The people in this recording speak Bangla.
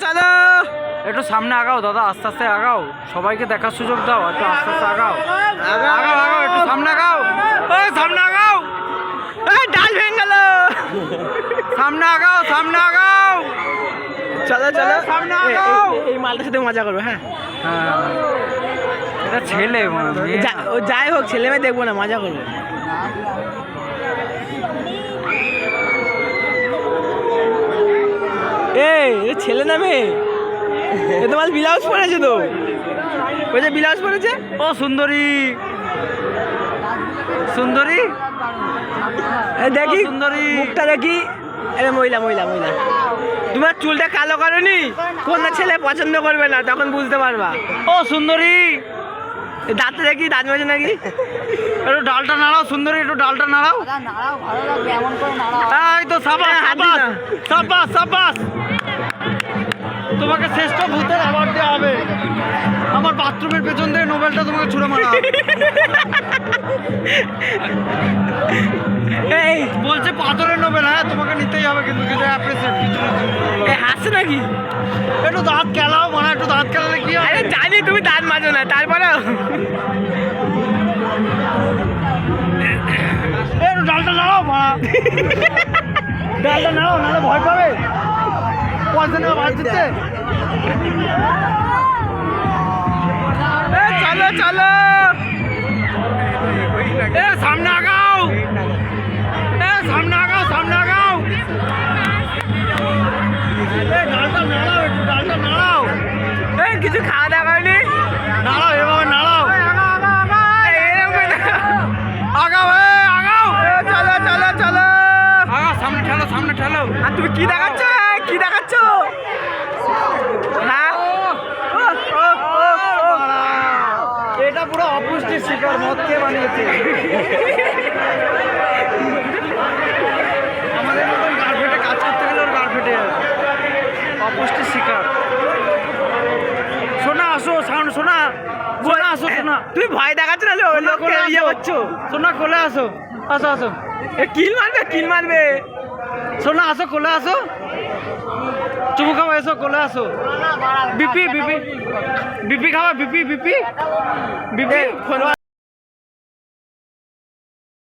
চলো একটু সামনে আগাও দাদা, আস্তে আস্তে আগাও, সবাইকে দেখার সুযোগ দাও, একটু আস্তে আস্তে আগাও, আগাও আগাও, একটু সামনে আগাও, ওই সামনে আগাও, এই ডাল ভেঙে গেল, সামনে আগাও, সামনে আগাও, চলো চলো সামনে আগাও। এই মালটার সাথে মজা করবো। হ্যাঁ এটা ছেলে ও যাই হোক, ছেলে মেয়ে দেখবো না, মজা করবো। এই ছেলে না মেয়ে? এ তোমার ব্লাউজ পরেছে তো, ওই যে ব্লাউজ পরেছে। ও সুন্দরী, সুন্দরী দেখি সুন্দরী, মুখটা দেখি। আরে মহিলা মহিলা মহিলা, তোমার চুলটা কালো করনি, কোন ছেলে পছন্দ করবে না, তখন বুঝতে পারবা। ও সুন্দরী, দাঁতটা দেখি, দাঁত মেজে নাকি। একটু ডালটা নাড়াও সুন্দরী, একটু ডালটা নাড়াও। এই তো সাবাস সাবাস সাবাস সাবাস, তোমাকে শ্রেষ্ঠ ভূতের অ্যাওয়ার্ড দেওয়া হবে। আমার বাথরুমের পেছন থেকে নোবেলটা তোমাকে ছুঁড়ে মারা হবে। এই বলছে পাথরের নোবেল, হ্যাঁ তোমাকে নিতেই হবে, কিন্তু কিছু অ্যাপ্রিসিয়েট কিছু হাসছে নাকি? একটু দাঁত খেলাও, মানে একটু দাঁত খেলালে কি হবে? আরে জানি তুমি দাঁত মাজো না, তারপরেও একটু ডালটা নাড়াও মারা, ডালটা নাড়াও, নাহলে ভয় পাবে, পয়সা নেওয়া বাদ দিচ্ছে। চলো চলো, সামনে আগাও, সামনে আগাও, সামনে আগাও, ডালটা নাড়াও, একটু ডালটা নাড়াও, এই কিছু খাওয়া দাওয়া করেনি? নাড়াও, এভাবে নাড়াও, আগাও, আগাও, চলো চলো চলো, আগাও, সামনে ঠেলো, সামনে ঠেলো। আর তুমি কি দেখাচ্ছ? কি দেখাচ্ছ? হ্যাঁ এটা পুরো অপুষ্টির শিকার, মদ কে বানিয়েছে? আমাদের মতন গার্লফ্রেন্ডে কাজ করতে গেলে ওর গার্লফ্রেন্ডে অপুষ্টির শিকার। সোনা আসো, সোনা সোনা আসো, সোনা তুমি ভয় দেখাচ্ছ না, লোককে ইয়ে করছো। সোনা কোলে আসো, আসো আসো, কিল মারবে, কিল মারবে। সোনা আসো, কোলে আসো, চুমু খাওয়া, এসো কোলে আসো। বিপি বিপি বিপি খাওয়া, বিপি বিপি বিপি।